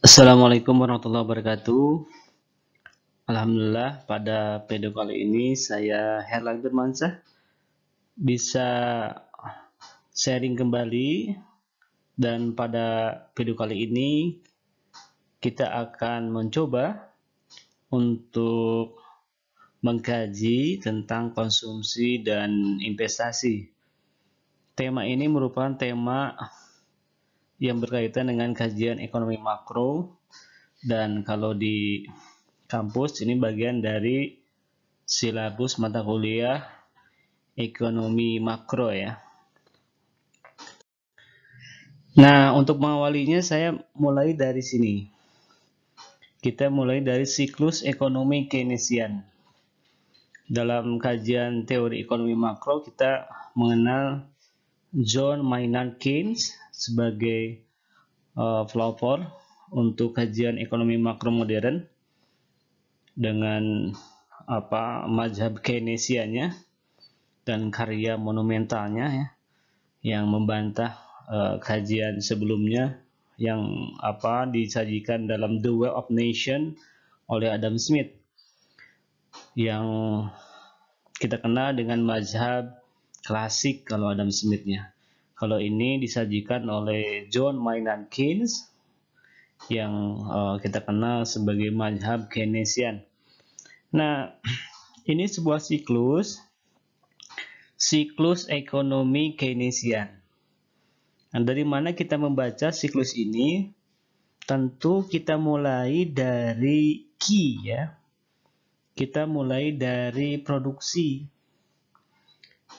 Assalamualaikum warahmatullahi wabarakatuh. Alhamdulillah pada video kali ini saya Herlan Firmansyah bisa sharing kembali, dan pada video kali ini kita akan mencoba untuk mengkaji tentang konsumsi dan investasi. Tema ini merupakan tema yang berkaitan dengan kajian ekonomi makro, dan kalau di kampus ini bagian dari silabus mata kuliah ekonomi makro ya. Nah, untuk mengawalinya saya mulai dari sini. Kita mulai dari siklus ekonomi Keynesian. Dalam kajian teori ekonomi makro kita mengenal John Maynard Keynes sebagai pelopor untuk kajian ekonomi makro modern dengan mazhab Keynesiannya dan karya monumentalnya ya, yang membantah kajian sebelumnya yang disajikan dalam The Wealth of Nations oleh Adam Smith, yang kita kenal dengan mazhab klasik kalau Adam Smith-nya. Kalau ini disajikan oleh John Maynard Keynes yang kita kenal sebagai mazhab Keynesian. Nah, ini sebuah siklus ekonomi Keynesian. Nah, dari mana kita membaca siklus ini? Tentu kita mulai dari key ya. Kita mulai dari produksi.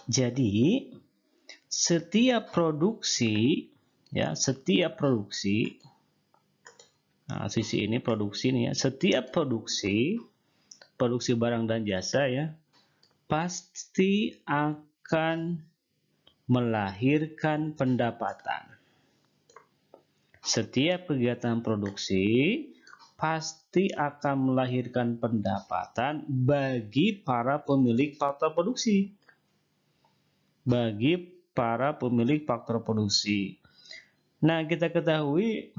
Jadi setiap produksi, nah sisi ini produksi nih ya, setiap produksi barang dan jasa ya, pasti akan melahirkan pendapatan. Setiap kegiatan produksi pasti akan melahirkan pendapatan bagi para pemilik faktor produksi. Nah, kita ketahui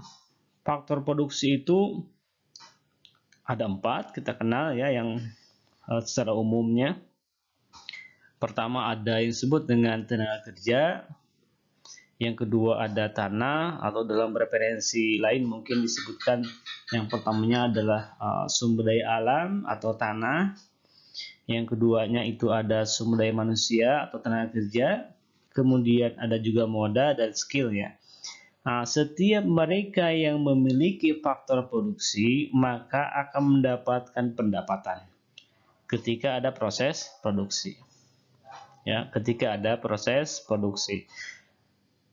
faktor produksi itu ada 4, kita kenal ya, yang secara umumnya. Pertama ada yang disebut dengan tenaga kerja, yang kedua ada tanah, atau dalam referensi lain mungkin disebutkan yang pertamanya adalah sumber daya alam atau tanah, yang keduanya itu ada sumber daya manusia atau tenaga kerja, kemudian ada juga moda dan skill ya. Nah, setiap mereka yang memiliki faktor produksi maka akan mendapatkan pendapatan ketika ada proses produksi. Ya, ketika ada proses produksi.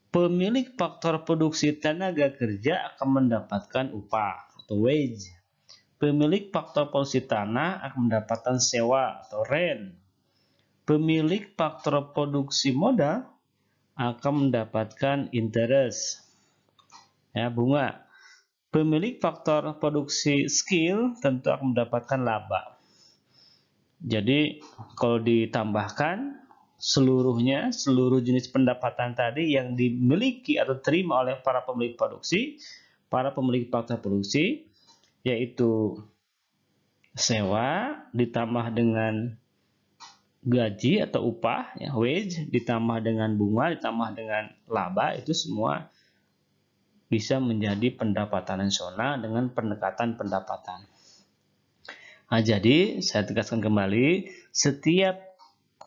Pemilik faktor produksi tenaga kerja akan mendapatkan upah atau wage. Pemilik faktor produksi tanah akan mendapatkan sewa atau rent. Pemilik faktor produksi modal akan mendapatkan interest, ya, bunga. Pemilik faktor produksi skill tentu akan mendapatkan laba. Jadi kalau ditambahkan seluruh jenis pendapatan tadi yang dimiliki atau terima oleh para pemilik faktor produksi, yaitu sewa ditambah dengan gaji atau upah ya, wage, ditambah dengan bunga, ditambah dengan laba, itu semua bisa menjadi pendapatan nasional dengan pendekatan pendapatan. Nah, jadi saya tegaskan kembali, setiap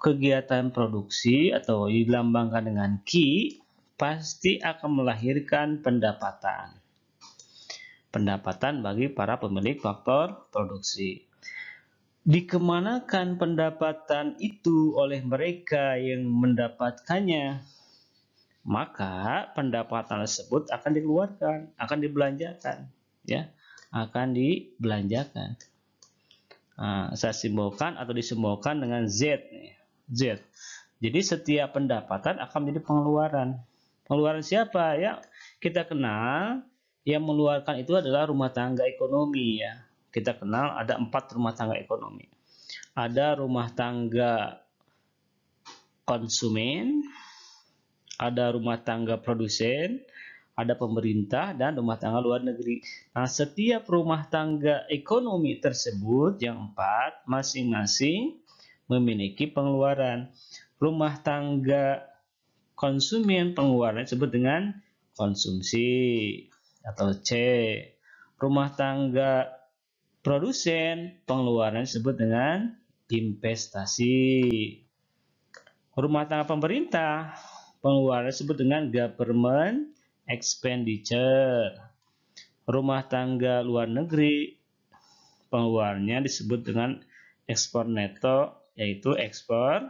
kegiatan produksi atau dilambangkan dengan Ki pasti akan melahirkan pendapatan bagi para pemilik faktor produksi. Dikemanakan pendapatan itu oleh mereka yang mendapatkannya? Maka pendapatan tersebut akan dikeluarkan, akan dibelanjakan, ya, akan dibelanjakan. Nah, saya simbolkan atau disimbolkan dengan Z, Z. Jadi setiap pendapatan akan menjadi pengeluaran. Pengeluaran siapa ya? Kita kenal yang mengeluarkan itu adalah rumah tangga ekonomi ya. Kita kenal ada 4 rumah tangga ekonomi. Ada rumah tangga konsumen, ada rumah tangga produsen, ada pemerintah dan rumah tangga luar negeri. Nah, setiap rumah tangga ekonomi tersebut yang 4 masing-masing memiliki pengeluaran. Rumah tangga konsumen pengeluaran disebut dengan konsumsi atau C. Rumah tangga produsen pengeluaran disebut dengan investasi. Rumah tangga pemerintah pengeluaran disebut dengan government expenditure. Rumah tangga luar negeri pengeluarannya disebut dengan ekspor neto, yaitu ekspor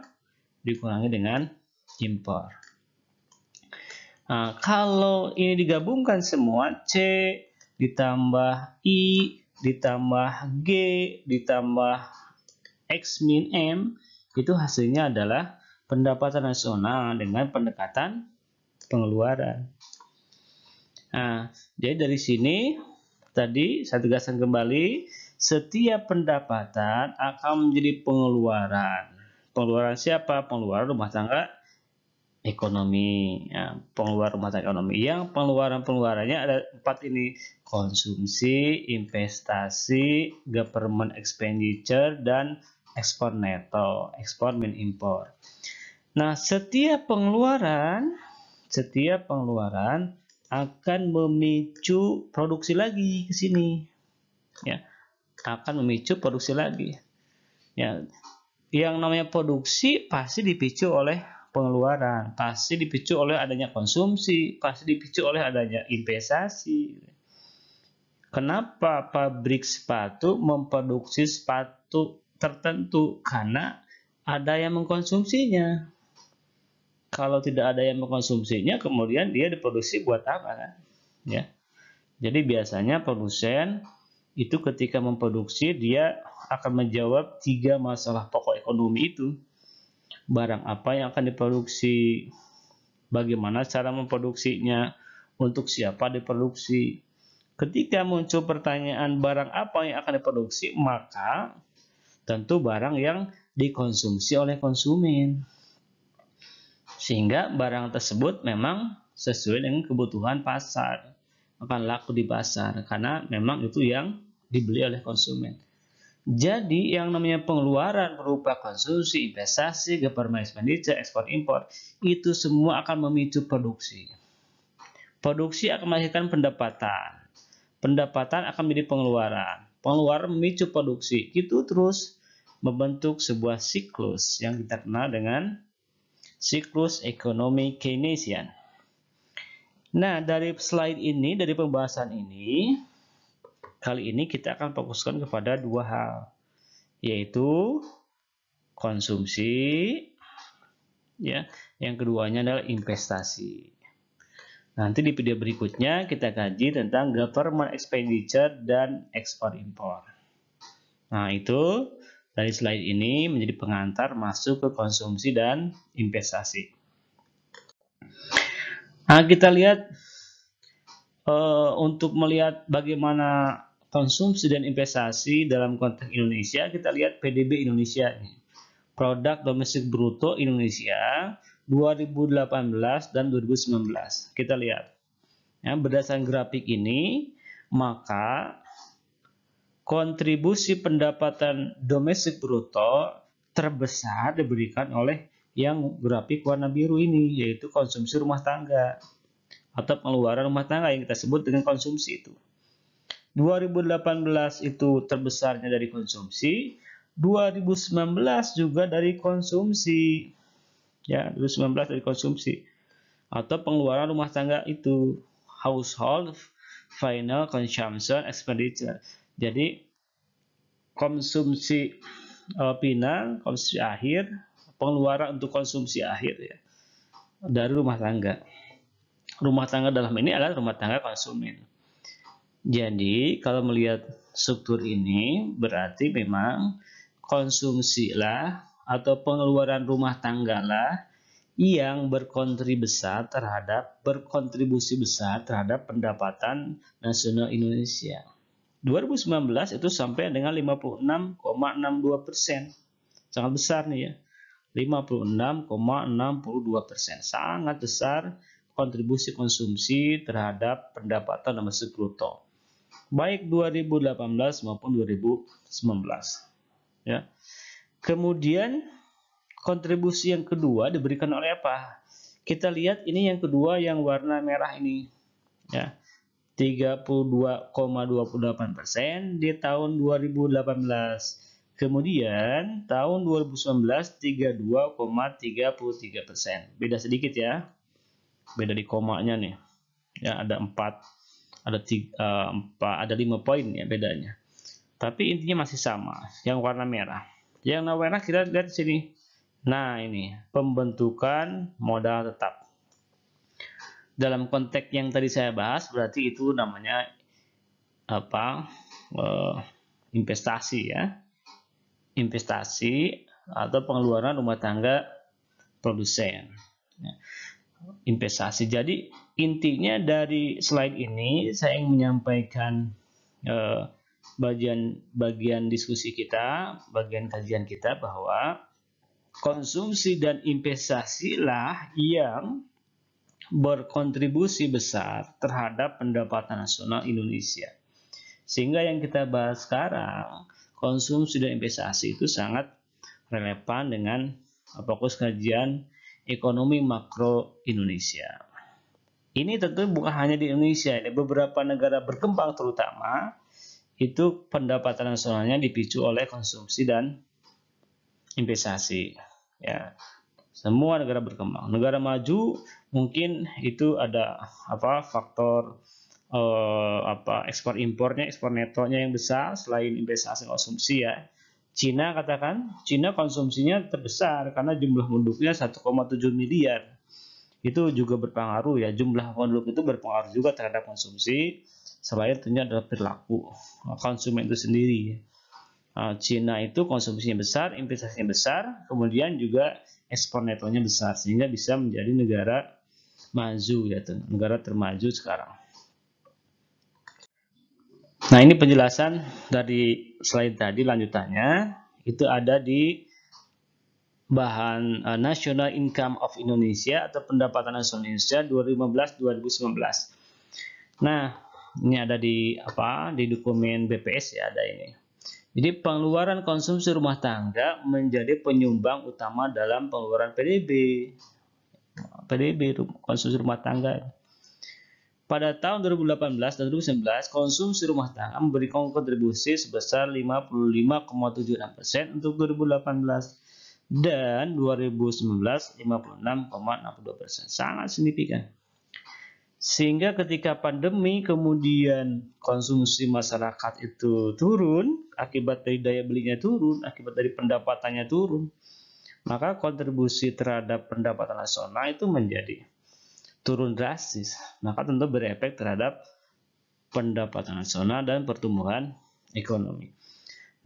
dikurangi dengan impor. Nah, kalau ini digabungkan semua, C ditambah I ditambah G ditambah X min M, itu hasilnya adalah pendapatan nasional dengan pendekatan pengeluaran. Nah, jadi dari sini tadi saya tegaskan kembali, setiap pendapatan akan menjadi pengeluaran. Pengeluaran siapa? Pengeluaran rumah tangga ekonomi. Ya, pengeluaran rumah tangga ekonomi. Yang pengeluarannya ada 4 ini: konsumsi, investasi, government expenditure, dan ekspor neto, ekspor min impor. Nah, setiap pengeluaran akan memicu produksi lagi ke sini, ya, akan memicu produksi lagi. Ya, yang namanya produksi pasti dipicu oleh pengeluaran, pasti dipicu oleh adanya konsumsi, pasti dipicu oleh adanya investasi. Kenapa pabrik sepatu memproduksi sepatu tertentu? Karena ada yang mengkonsumsinya. Kalau tidak ada yang mengkonsumsinya, kemudian dia diproduksi buat apa kan? Ya. Jadi biasanya produsen itu ketika memproduksi dia akan menjawab 3 masalah pokok ekonomi itu. Barang apa yang akan diproduksi, bagaimana cara memproduksinya, untuk siapa diproduksi. Ketika muncul pertanyaan barang apa yang akan diproduksi, maka tentu barang yang dikonsumsi oleh konsumen. Sehingga barang tersebut memang sesuai dengan kebutuhan pasar, akan laku di pasar, karena memang itu yang dibeli oleh konsumen. Jadi yang namanya pengeluaran berupa konsumsi, investasi, government expenditure, ekspor impor, itu semua akan memicu produksi. Produksi akan menghasilkan pendapatan. Pendapatan akan menjadi pengeluaran. Pengeluaran memicu produksi. Itu terus membentuk sebuah siklus yang kita kenal dengan siklus ekonomi Keynesian. Nah, dari slide ini, dari pembahasan ini, kali ini kita akan fokuskan kepada 2 hal, yaitu konsumsi, ya, yang keduanya adalah investasi. Nanti di video berikutnya kita kaji tentang government expenditure dan ekspor impor. Nah, itu dari slide ini menjadi pengantar masuk ke konsumsi dan investasi. Nah, kita lihat untuk melihat bagaimana konsumsi dan investasi dalam konteks Indonesia, kita lihat PDB Indonesia, Produk Domestik Bruto Indonesia 2018 dan 2019. Kita lihat, ya, berdasarkan grafik ini, maka kontribusi pendapatan domestik bruto terbesar diberikan oleh yang grafik warna biru ini, yaitu konsumsi rumah tangga atau pengeluaran rumah tangga yang kita sebut dengan konsumsi itu. 2018 itu terbesarnya dari konsumsi, 2019 juga dari konsumsi. Ya, 2019 dari konsumsi atau pengeluaran rumah tangga itu, household final consumption expenditure. Jadi konsumsi final, konsumsi akhir, pengeluaran untuk konsumsi akhir, ya, dari rumah tangga. Rumah tangga dalam ini adalah rumah tangga konsumen. Jadi kalau melihat struktur ini berarti memang konsumsi lah atau pengeluaran rumah tangga lah yang berkontribusi besar terhadap pendapatan nasional Indonesia. 2019 itu sampai dengan 56,62%. Sangat besar nih ya. 56,62%. Sangat besar kontribusi konsumsi terhadap pendapatan domestik bruto, baik 2018 maupun 2019. Ya. Kemudian kontribusi yang kedua diberikan oleh apa? Kita lihat ini yang kedua yang warna merah ini. Ya. 32,28% di tahun 2018. Kemudian tahun 2019 32,33%. Beda sedikit ya. Beda di komanya nih. Ya, ada 4, ada 5 poin ya bedanya. Tapi intinya masih sama, yang warna merah. Yang warna merah kita lihat di sini. Nah, ini pembentukan modal tetap. Dalam konteks yang tadi saya bahas, berarti itu namanya apa? Investasi ya. Investasi atau pengeluaran rumah tangga produsen. Investasi. Jadi intinya dari slide ini saya ingin menyampaikan bagian diskusi kita, bagian kajian kita bahwa konsumsi dan investasi lah yang berkontribusi besar terhadap pendapatan nasional Indonesia. Sehingga yang kita bahas sekarang, konsumsi dan investasi itu sangat relevan dengan fokus kajian ekonomi makro Indonesia. Ini tentu bukan hanya di Indonesia, di beberapa negara berkembang terutama, itu pendapatan nasionalnya dipicu oleh konsumsi dan investasi. Ya. Semua negara berkembang. Negara maju mungkin itu ada faktor ekspor impornya, ekspor netonya yang besar selain investasi konsumsi ya. Cina konsumsinya terbesar karena jumlah penduduknya 1,7 miliar. Itu juga berpengaruh ya, jumlah penduduk itu berpengaruh juga terhadap konsumsi selain tentunya adalah perilaku konsumen itu sendiri. Cina itu konsumsinya besar, investasinya besar, kemudian juga ekspor netonya besar sehingga bisa menjadi negara maju ya, negara termaju sekarang. Nah, ini penjelasan dari slide tadi lanjutannya itu ada di bahan National Income of Indonesia atau pendapatan nasional Indonesia 2015-2019. Nah, ini ada di dokumen BPS ya, ada ini. Jadi pengeluaran konsumsi rumah tangga menjadi penyumbang utama dalam pengeluaran PDB konsumsi rumah tangga. Pada tahun 2018 dan 2019 konsumsi rumah tangga memberikan kontribusi sebesar 55,76% untuk 2018 dan 2019 56,62%. Sangat signifikan. Sehingga ketika pandemi kemudian konsumsi masyarakat itu turun, akibat dari daya belinya turun, akibat dari pendapatannya turun, maka kontribusi terhadap pendapatan nasional itu menjadi turun drastis. Maka tentu berefek terhadap pendapatan nasional dan pertumbuhan ekonomi.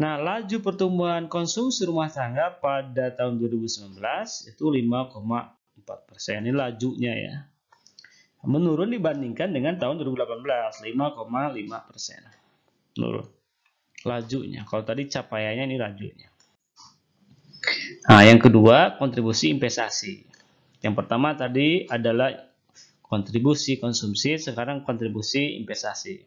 Nah, laju pertumbuhan konsumsi rumah tangga pada tahun 2019 itu 5,4%. Ini lajunya ya. Menurun dibandingkan dengan tahun 2018, 5,5%. Menurun lajunya. Kalau tadi capaiannya, ini lajunya. Nah, yang kedua, kontribusi investasi. Yang pertama tadi adalah kontribusi konsumsi, sekarang kontribusi investasi.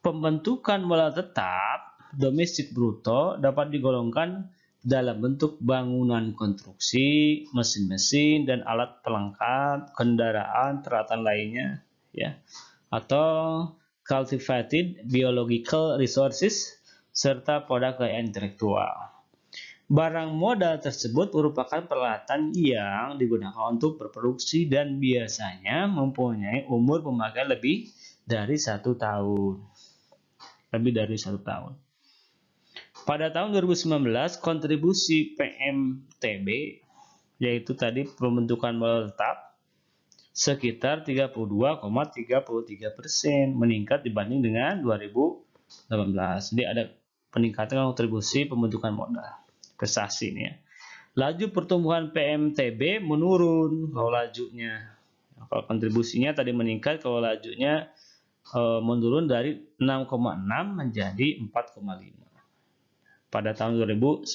Pembentukan modal tetap domestik bruto dapat digolongkan dalam bentuk bangunan konstruksi, mesin-mesin dan alat pelengkap, kendaraan, peralatan lainnya, ya, atau cultivated biological resources serta produk kekayaan intelektual. Barang modal tersebut merupakan peralatan yang digunakan untuk berproduksi dan biasanya mempunyai umur pemakaian lebih dari 1 tahun. Pada tahun 2019, kontribusi PMTB, yaitu tadi pembentukan modal tetap, sekitar 32,33%, meningkat dibanding dengan 2018. Jadi ada peningkatan kontribusi pembentukan modal. Investasi ini ya. Laju pertumbuhan PMTB menurun kalau lajunya. Kalau kontribusinya tadi meningkat, kalau lajunya menurun dari 6,6 menjadi 4,5 pada tahun 2019.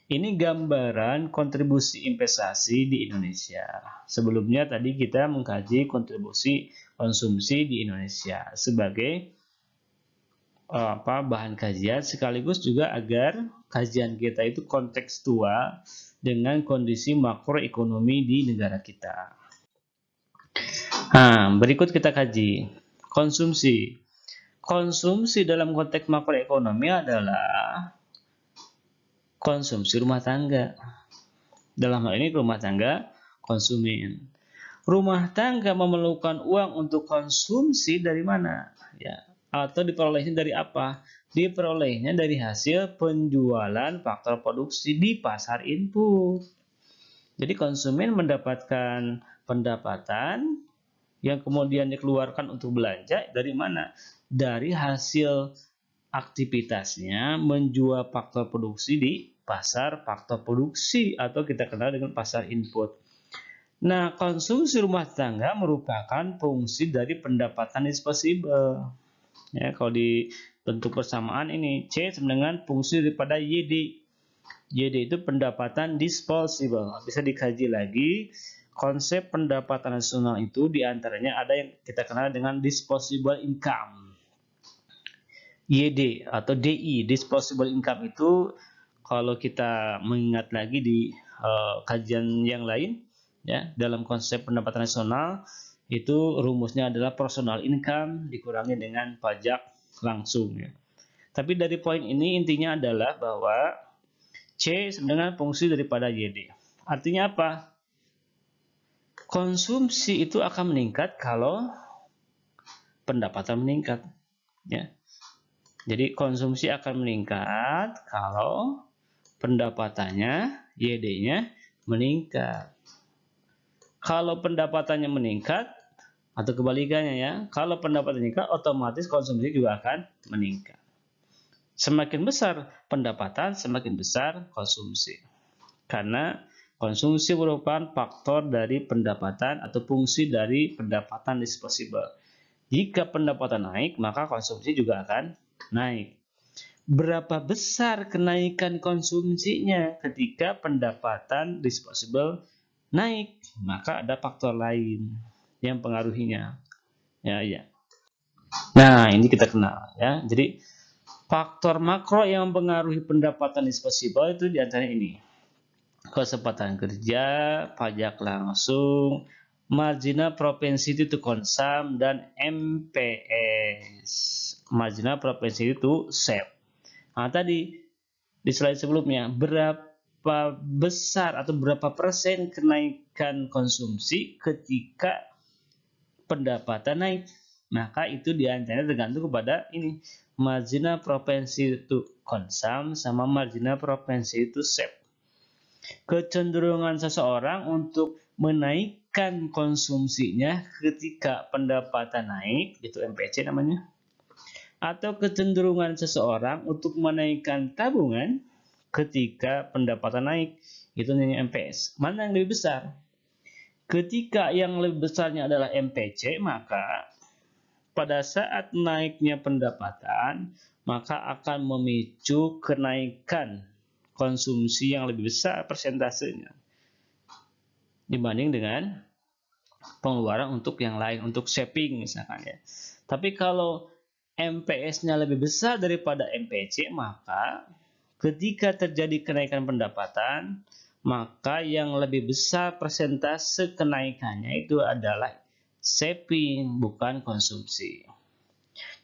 Ini gambaran kontribusi investasi di Indonesia. Sebelumnya tadi kita mengkaji kontribusi konsumsi di Indonesia sebagai bahan kajian, sekaligus juga agar kajian kita itu kontekstual dengan kondisi makroekonomi di negara kita. Nah, berikut kita kaji konsumsi. Konsumsi dalam konteks makroekonomi adalah konsumsi rumah tangga. Dalam hal ini rumah tangga konsumen. Rumah tangga memerlukan uang untuk konsumsi dari mana? Ya, atau diperolehnya dari apa? Diperolehnya dari hasil penjualan faktor produksi di pasar input. Jadi konsumen mendapatkan pendapatan yang kemudian dikeluarkan untuk belanja dari mana? Dari hasil aktivitasnya menjual faktor produksi di pasar faktor produksi atau kita kenal dengan pasar input. Nah, konsumsi rumah tangga merupakan fungsi dari pendapatan disposable. Ya, kalau di bentuk persamaan ini C sama dengan fungsi daripada YD. YD itu pendapatan disposable. Bisa dikaji lagi. Konsep pendapatan nasional itu diantaranya ada yang kita kenal dengan disposable income. YD atau DI, disposable income itu kalau kita mengingat lagi di kajian yang lain, ya, dalam konsep pendapatan nasional itu rumusnya adalah personal income dikurangi dengan pajak langsung. Ya. Tapi dari poin ini intinya adalah bahwa C dengan fungsi daripada YD. Artinya apa? Konsumsi itu akan meningkat kalau pendapatan meningkat. Ya. Jadi konsumsi akan meningkat kalau pendapatannya, YD-nya meningkat. Kalau pendapatannya meningkat, atau kebalikannya ya, kalau pendapatannya meningkat, otomatis konsumsi juga akan meningkat. Semakin besar pendapatan, semakin besar konsumsi. Karena konsumsi merupakan faktor dari pendapatan atau fungsi dari pendapatan disposable. Jika pendapatan naik, maka konsumsi juga akan naik. Berapa besar kenaikan konsumsinya ketika pendapatan disposable naik? Maka ada faktor lain yang pengaruhinya. Ya. Nah, ini kita kenal ya. Jadi faktor makro yang mempengaruhi pendapatan disposable itu diantaranya ini. Kesempatan kerja, pajak langsung, marginal propensity to consume, dan MPS. Marginal propensity to save. Nah, tadi di slide sebelumnya, berapa besar atau berapa persen kenaikan konsumsi ketika pendapatan naik? Maka itu diantaranya tergantung kepada ini, marginal propensity to consume sama marginal propensity to save. Kecenderungan seseorang untuk menaikkan konsumsinya ketika pendapatan naik, itu MPC namanya, atau kecenderungan seseorang untuk menaikkan tabungan ketika pendapatan naik, itu namanya MPS. Mana yang lebih besar? Ketika yang lebih besarnya adalah MPC, maka pada saat naiknya pendapatan, maka akan memicu kenaikan konsumsi yang lebih besar persentasenya dibanding dengan pengeluaran untuk yang lain, untuk saving misalkan ya. Tapi kalau MPS-nya lebih besar daripada MPC, maka ketika terjadi kenaikan pendapatan, maka yang lebih besar persentase kenaikannya itu adalah saving, bukan konsumsi.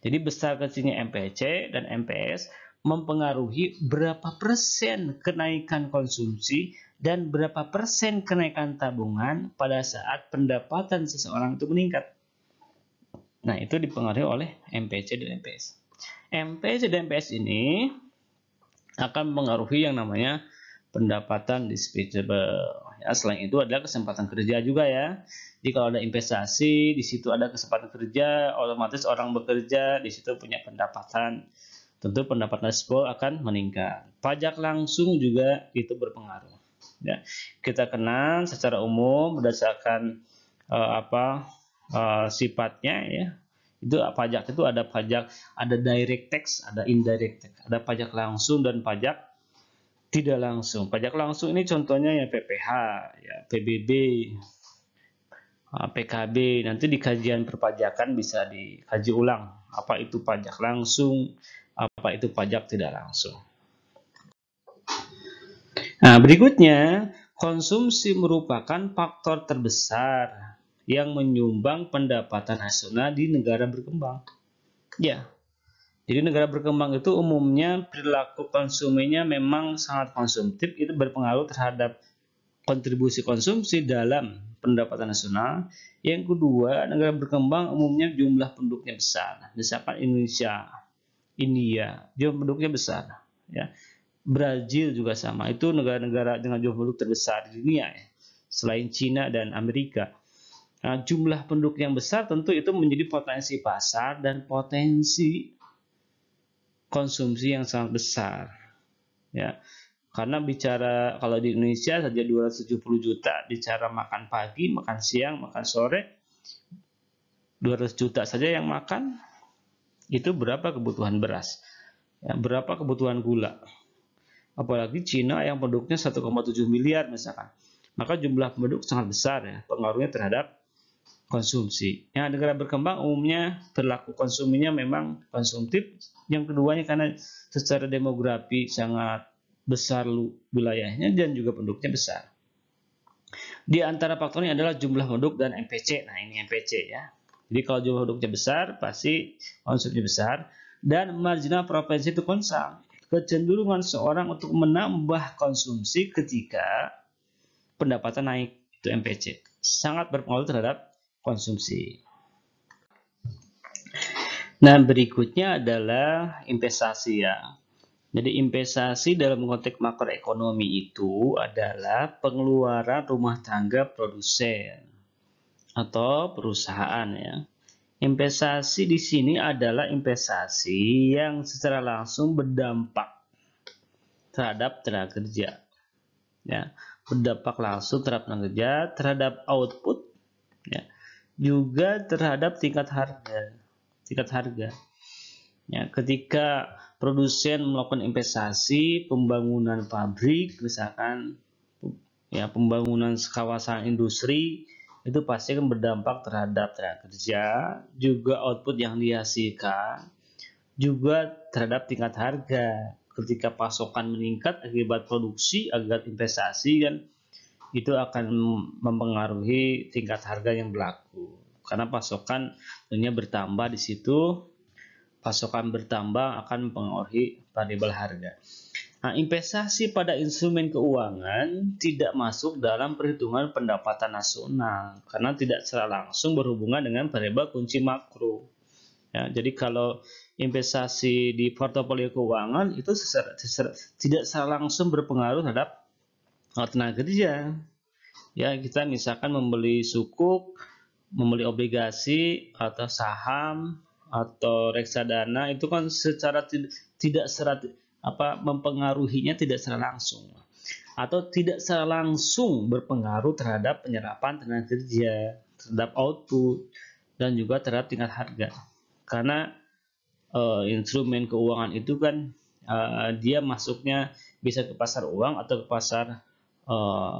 Jadi besar kecilnya MPC dan MPS mempengaruhi berapa persen kenaikan konsumsi dan berapa persen kenaikan tabungan pada saat pendapatan seseorang itu meningkat. Nah, itu dipengaruhi oleh MPC dan MPS. MPC dan MPS ini akan mempengaruhi yang namanya pendapatan disposable. Ya, selain itu adalah kesempatan kerja juga ya. Jadi kalau ada investasi, di situ ada kesempatan kerja, otomatis orang bekerja, di situ punya pendapatan. Tentu pendapatan disposable akan meningkat. Pajak langsung juga itu berpengaruh. Ya, kita kenal secara umum berdasarkan sifatnya ya. Itu pajak itu ada direct tax, ada indirect tax, ada pajak langsung dan pajak tidak langsung. Pajak langsung ini contohnya ya PPh, ya PBB, PKB. Nanti di kajian perpajakan bisa dikaji ulang apa itu pajak langsung, apa itu pajak tidak langsung. Nah, berikutnya, konsumsi merupakan faktor terbesar yang menyumbang pendapatan nasional di negara berkembang. Ya, jadi negara berkembang itu umumnya perilaku konsumennya memang sangat konsumtif, itu berpengaruh terhadap kontribusi konsumsi dalam pendapatan nasional. Yang kedua, negara berkembang umumnya jumlah penduduknya besar. Misalkan Indonesia, India, jumlah penduduknya besar. Ya, Brazil juga sama. Itu negara-negara dengan jumlah penduduk terbesar di dunia, ya, selain Cina dan Amerika. Nah, jumlah penduduk yang besar tentu itu menjadi potensi pasar dan potensi konsumsi yang sangat besar. Ya, karena bicara kalau di Indonesia saja 270 juta, bicara makan pagi, makan siang, makan sore, 200 juta saja yang makan, itu berapa kebutuhan beras? Ya, berapa kebutuhan gula? Apalagi Cina yang penduduknya 1,7 miliar misalkan. Maka jumlah penduduk sangat besar ya, pengaruhnya terhadap konsumsi. Ya, negara berkembang umumnya perilaku konsumennya memang konsumtif. Yang keduanya karena secara demografi sangat besar wilayahnya dan juga penduduknya besar. Di antara faktornya adalah jumlah penduduk dan MPC. Nah, ini MPC ya. Jadi kalau jumlah penduduknya besar, pasti konsumsi besar. Dan marginal propensi to consume. Kecenderungan seorang untuk menambah konsumsi ketika pendapatan naik. Itu MPC. Sangat berpengaruh terhadap konsumsi. Nah, berikutnya adalah investasi ya. Jadi investasi dalam konteks makroekonomi itu adalah pengeluaran rumah tangga produsen atau perusahaan ya. Investasi di sini adalah investasi yang secara langsung berdampak terhadap tenaga kerja. Ya, berdampak langsung terhadap tenaga kerja, terhadap output, ya, juga terhadap tingkat harga. Ya, ketika produsen melakukan investasi pembangunan pabrik, misalkan ya pembangunan kawasan industri, itu pasti akan berdampak terhadap tenaga kerja, juga output yang dihasilkan, juga terhadap tingkat harga. Ketika pasokan meningkat akibat produksi, akibat investasi kan, itu akan mempengaruhi tingkat harga yang berlaku. Karena pasokan tentunya bertambah di situ, pasokan bertambah akan mempengaruhi variabel harga. Nah, investasi pada instrumen keuangan tidak masuk dalam perhitungan pendapatan nasional karena tidak secara langsung berhubungan dengan variabel kunci makro. Ya, jadi kalau investasi di portofolio keuangan itu tidak secara langsung berpengaruh terhadap tenaga kerja. Ya, kita misalkan membeli sukuk, membeli obligasi atau saham atau reksadana itu kan secara tidak mempengaruhinya tidak secara langsung atau tidak secara langsung berpengaruh terhadap penyerapan tenaga kerja, terhadap output dan juga terhadap tingkat harga. Karena instrumen keuangan itu kan dia masuknya bisa ke pasar uang atau ke pasar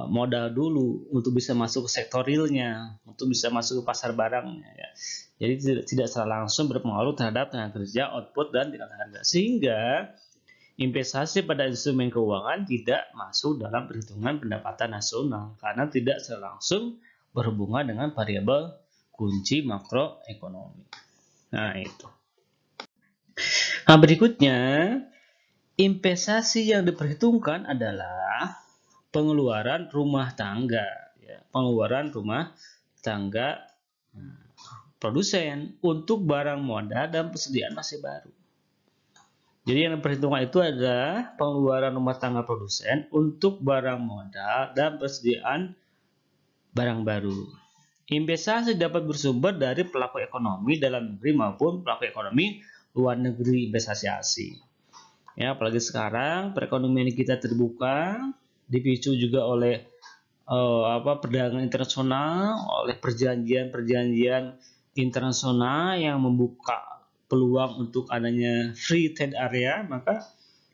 modal dulu untuk bisa masuk ke sektor realnya, untuk bisa masuk ke pasar barangnya ya. Jadi tidak secara langsung berpengaruh terhadap tenaga kerja, output dan tingkat harga. Sehingga investasi pada instrumen keuangan tidak masuk dalam perhitungan pendapatan nasional karena tidak secara langsung berhubungan dengan variabel kunci makroekonomi. Nah, itu. Nah, berikutnya investasi yang diperhitungkan adalah pengeluaran rumah tangga, ya, pengeluaran rumah tangga produsen untuk barang modal dan persediaan masih baru. Jadi yang diperhitungkan itu adalah pengeluaran rumah tangga produsen untuk barang modal dan persediaan barang baru. Investasi dapat bersumber dari pelaku ekonomi dalam negeri maupun pelaku ekonomi luar negeri investasi asing. Ya, apalagi sekarang perekonomian kita terbuka, dipicu juga oleh perdagangan internasional, oleh perjanjian-perjanjian internasional yang membuka peluang untuk adanya free trade area, maka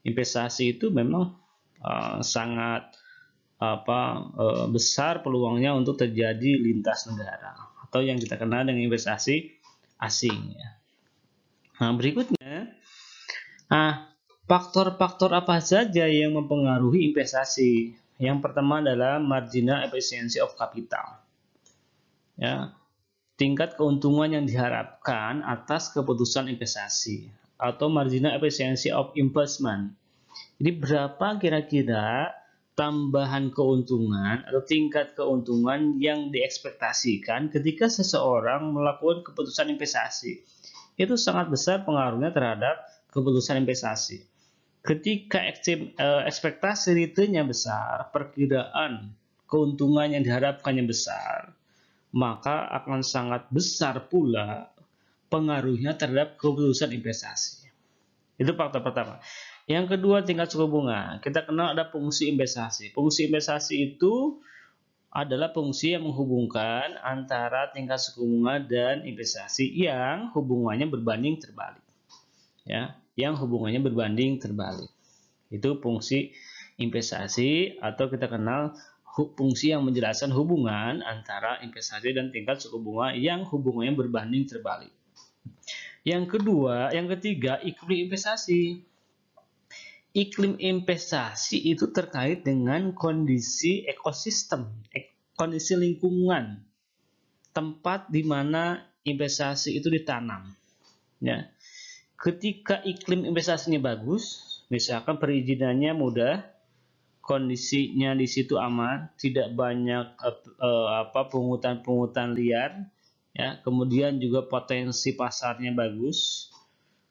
investasi itu memang sangat besar peluangnya untuk terjadi lintas negara atau yang kita kenal dengan investasi asing. Ya. Nah, berikutnya, faktor-faktor apa saja yang mempengaruhi investasi? Yang pertama adalah marginal efficiency of capital. Ya, tingkat keuntungan yang diharapkan atas keputusan investasi atau marginal efficiency of investment. Jadi berapa kira-kira tambahan keuntungan atau tingkat keuntungan yang diekspektasikan ketika seseorang melakukan keputusan investasi. Itu sangat besar pengaruhnya terhadap keputusan investasi. Ketika ekspektasi returnnya besar, perkiraan keuntungan yang diharapkannya besar, maka akan sangat besar pula pengaruhnya terhadap keputusan investasi. Itu faktor pertama. Yang kedua, tingkat suku bunga. Kita kenal ada fungsi investasi. Fungsi investasi itu adalah fungsi yang menghubungkan antara tingkat suku bunga dan investasi yang hubungannya berbanding terbalik. Ya, yang hubungannya berbanding terbalik. Itu fungsi investasi atau kita kenal fungsi yang menjelaskan hubungan antara investasi dan tingkat suku bunga yang hubungannya berbanding terbalik. Yang ketiga, iklim investasi. Iklim investasi itu terkait dengan kondisi ekosistem, kondisi lingkungan, tempat di mana investasi itu ditanam. Ya. Ketika iklim investasinya bagus, misalkan perizinannya mudah, kondisinya di situ aman, tidak banyak pungutan-pungutan liar, ya. Kemudian juga potensi pasarnya bagus,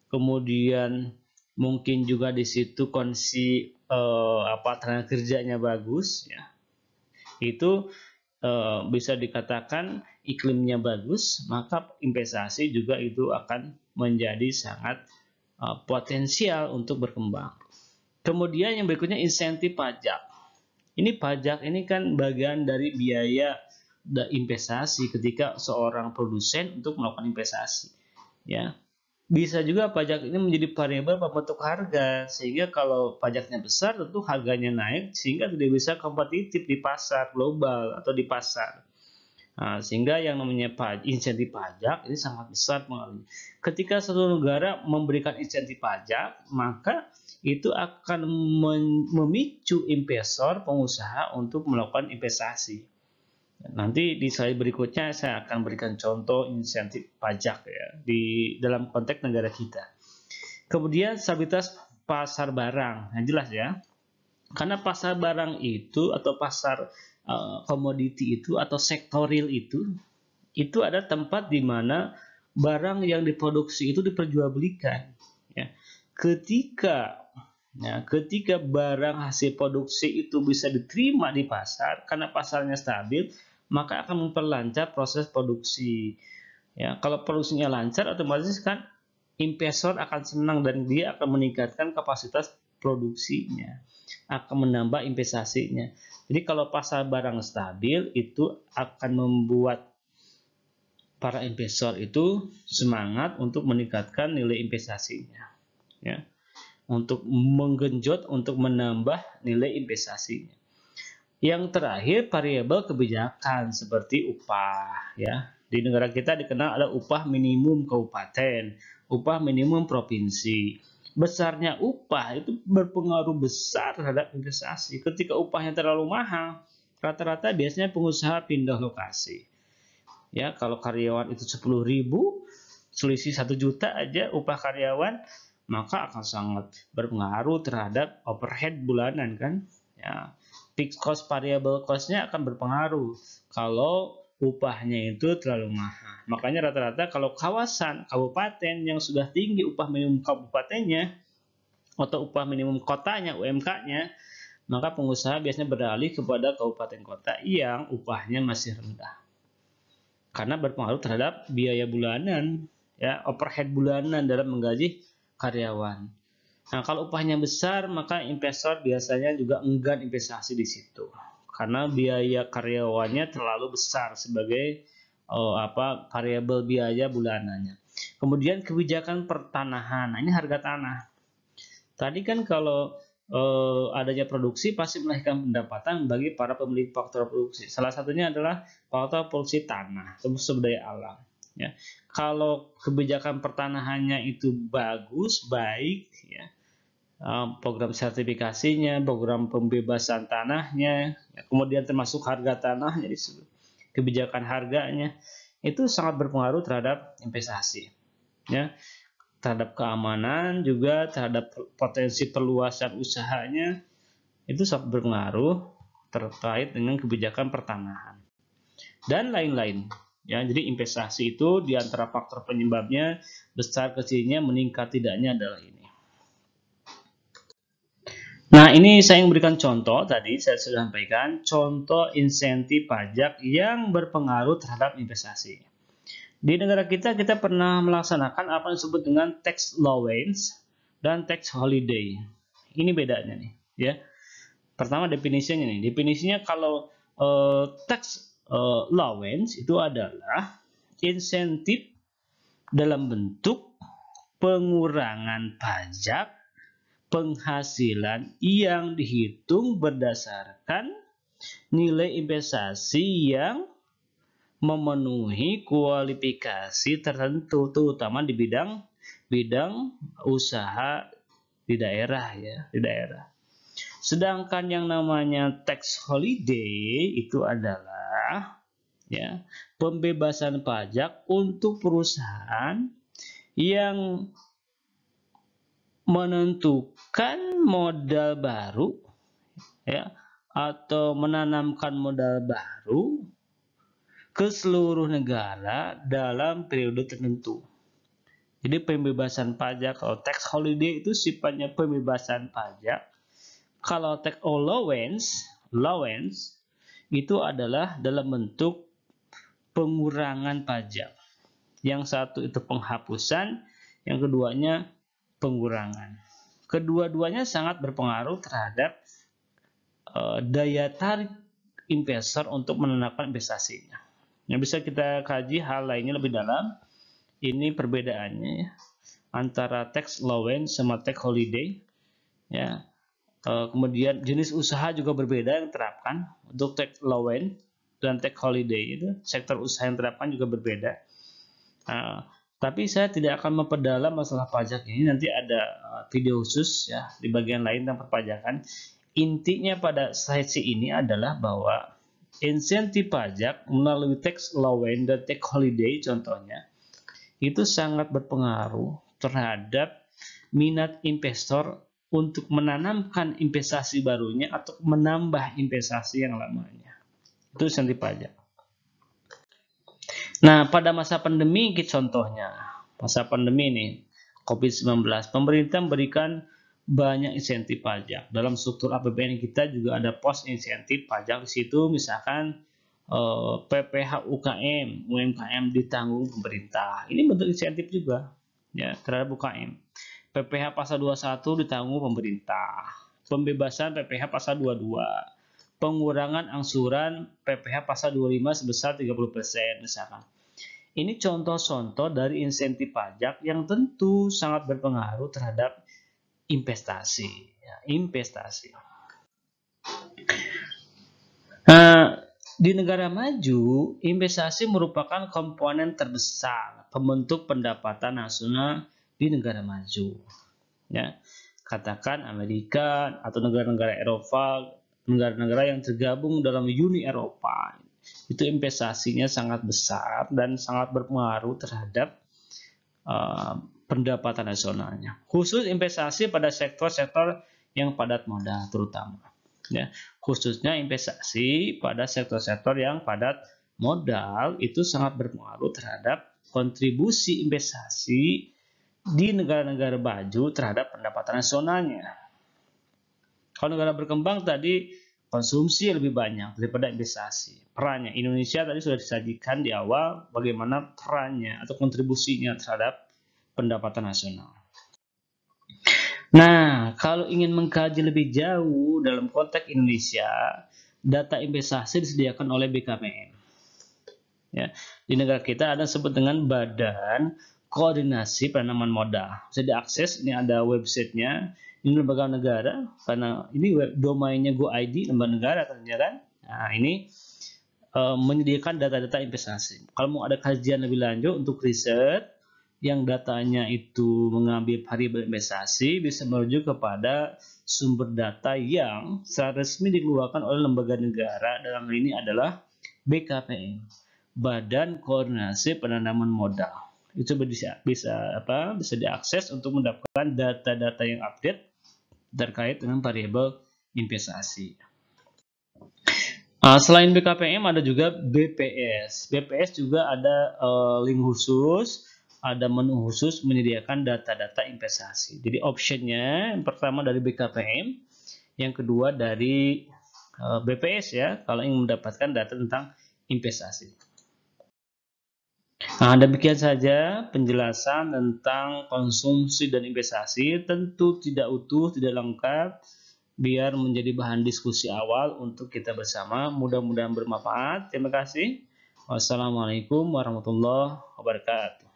kemudian mungkin juga di situ kondisi tenaga kerjanya bagus, ya. Itu bisa dikatakan iklimnya bagus, maka investasi juga itu akan menjadi sangat potensial untuk berkembang. Kemudian yang berikutnya insentif pajak. Ini pajak ini kan bagian dari biaya investasi ketika seorang produsen untuk melakukan investasi, ya. Bisa juga pajak ini menjadi variabel pembentuk harga, sehingga kalau pajaknya besar tentu harganya naik sehingga tidak bisa kompetitif di pasar global atau di pasar. Nah, sehingga yang namanya insentif pajak ini sangat besar pengaruhnya. Ketika suatu negara memberikan insentif pajak, maka itu akan memicu investor, pengusaha untuk melakukan investasi. Nanti di slide berikutnya saya akan berikan contoh insentif pajak ya di dalam konteks negara kita. Kemudian stabilitas pasar barang, yang jelas ya. Karena pasar barang itu atau pasar komoditi itu atau sektor real itu ada tempat di mana barang yang diproduksi itu diperjualbelikan. Ya. Ketika barang hasil produksi itu bisa diterima di pasar karena pasarnya stabil, maka akan memperlancar proses produksi. Ya, kalau produksinya lancar, otomatis kan investor akan senang dan dia akan meningkatkan kapasitas produksinya, akan menambah investasinya. Jadi kalau pasar barang stabil itu akan membuat para investor itu semangat untuk meningkatkan nilai investasinya, ya, untuk menggenjot, untuk menambah nilai investasinya. Yang terakhir, variabel kebijakan seperti upah, ya. Di negara kita dikenal ada upah minimum kabupaten, upah minimum provinsi. Besarnya upah itu berpengaruh besar terhadap investasi. Ketika upahnya terlalu mahal, rata-rata biasanya pengusaha pindah lokasi. Ya, kalau karyawan itu 10.000, selisih 1 juta aja upah karyawan, maka akan sangat berpengaruh terhadap overhead bulanan kan. Ya. Fixed cost, variable cost-nya akan berpengaruh kalau upahnya itu terlalu mahal. Makanya rata-rata kalau kawasan kabupaten yang sudah tinggi upah minimum kabupatennya atau upah minimum kotanya, UMK-nya, maka pengusaha biasanya beralih kepada kabupaten kota yang upahnya masih rendah. Karena berpengaruh terhadap biaya bulanan, ya, overhead bulanan dalam menggaji karyawan. Nah, kalau upahnya besar, maka investor biasanya juga enggan investasi di situ. Karena biaya karyawannya terlalu besar sebagai variabel biaya bulanannya. Kemudian kebijakan pertanahan. Nah, ini harga tanah. Tadi kan kalau adanya produksi pasti melahirkan pendapatan bagi para pemilik faktor produksi. Salah satunya adalah faktor produksi tanah, sumber daya alam. Ya, kalau kebijakan pertanahannya itu bagus, baik, ya, program sertifikasinya, program pembebasan tanahnya, ya, kemudian termasuk harga tanahnya, kebijakan harganya, itu sangat berpengaruh terhadap investasi. Ya, terhadap keamanan juga, terhadap potensi perluasan usahanya, itu sangat berpengaruh terkait dengan kebijakan pertanahan dan lain-lain. Ya, jadi investasi itu di antara faktor penyebabnya, besar kecilnya, meningkat tidaknya adalah ini. Nah, ini saya memberikan contoh tadi, saya sudah sampaikan contoh insentif pajak yang berpengaruh terhadap investasi. Di negara kita pernah melaksanakan apa yang disebut dengan tax allowance dan tax holiday. Ini bedanya nih, ya. Pertama definisinya nih. Definisinya kalau tax allowance itu adalah insentif dalam bentuk pengurangan pajak penghasilan yang dihitung berdasarkan nilai investasi yang memenuhi kualifikasi tertentu, terutama di bidang usaha di daerah, ya, di daerah. Sedangkan yang namanya tax holiday itu adalah, ya, pembebasan pajak untuk perusahaan yang menentukan modal baru, ya, atau menanamkan modal baru ke seluruh negara dalam periode tertentu. Jadi pembebasan pajak, kalau tax holiday itu sifatnya pembebasan pajak. Kalau tax allowance itu adalah dalam bentuk pengurangan pajak. Yang satu itu penghapusan, yang keduanya pengurangan. Kedua-duanya sangat berpengaruh terhadap daya tarik investor untuk menanamkan investasinya. Yang bisa kita kaji hal lainnya lebih dalam, ini perbedaannya, ya, antara tax allowance sama tax holiday, ya. Kemudian jenis usaha juga berbeda yang diterapkan untuk tax allowance dan tax holiday, itu sektor usaha yang diterapkan juga berbeda. Tapi saya tidak akan memperdalam masalah pajak ini, nanti ada video khusus, ya, di bagian lain tentang perpajakan. Intinya pada sesi ini adalah bahwa insentif pajak melalui tax allowance dan tax holiday contohnya itu sangat berpengaruh terhadap minat investor untuk menanamkan investasi barunya atau menambah investasi yang lamanya. Itu insentif pajak. Nah, pada masa pandemi contohnya, masa pandemi ini COVID-19, pemerintah memberikan banyak insentif pajak. Dalam struktur APBN kita juga ada pos insentif pajak di situ, misalkan PPh UKM, UMKM ditanggung pemerintah. Ini bentuk insentif juga, ya, terhadap UKM. PPh pasal 21 ditanggung pemerintah. Pembebasan PPh pasal 22. Pengurangan angsuran PPh pasal 25 sebesar 30% misalkan. Ini contoh-contoh dari insentif pajak yang tentu sangat berpengaruh terhadap investasi, ya, investasi. Di negara maju, investasi merupakan komponen terbesar pembentuk pendapatan nasional di negara maju. Ya, katakan Amerika atau negara-negara Eropa, negara-negara yang tergabung dalam Uni Eropa, itu investasinya sangat besar dan sangat berpengaruh terhadap pendapatan nasionalnya. Khusus investasi pada sektor-sektor yang padat modal terutama. Ya, khususnya investasi pada sektor-sektor yang padat modal itu sangat berpengaruh terhadap kontribusi investasi di negara-negara maju terhadap pendapatan nasionalnya. Kalau negara berkembang tadi konsumsi lebih banyak daripada investasi. Perannya Indonesia tadi sudah disajikan di awal bagaimana perannya atau kontribusinya terhadap pendapatan nasional. Nah, kalau ingin mengkaji lebih jauh dalam konteks Indonesia, data investasi disediakan oleh BKPM. Ya, di negara kita ada disebut dengan Badan Koordinasi Penanaman Modal. Bisa diakses, ini ada websitenya Ini lembaga negara karena ini domainnya GoID lembaga negara ternyata kan. Nah, ini menyediakan data-data investasi. Kalau mau ada kajian lebih lanjut untuk riset yang datanya itu mengambil variabel investasi, bisa merujuk kepada sumber data yang secara resmi dikeluarkan oleh lembaga negara. Dalam hal ini adalah BKPM, Badan Koordinasi Penanaman Modal. Itu bisa diakses untuk mendapatkan data-data yang update terkait dengan variabel investasi. Selain BKPM ada juga BPS. BPS juga ada link khusus, ada menu khusus menyediakan data-data investasi. Jadi optionnya yang pertama dari BKPM, yang kedua dari BPS ya, kalau ingin mendapatkan data tentang investasi. Nah, demikian saja penjelasan tentang konsumsi dan investasi. Tentu tidak utuh, tidak lengkap, biar menjadi bahan diskusi awal untuk kita bersama. Mudah-mudahan bermanfaat. Terima kasih. Wassalamualaikum warahmatullahi wabarakatuh.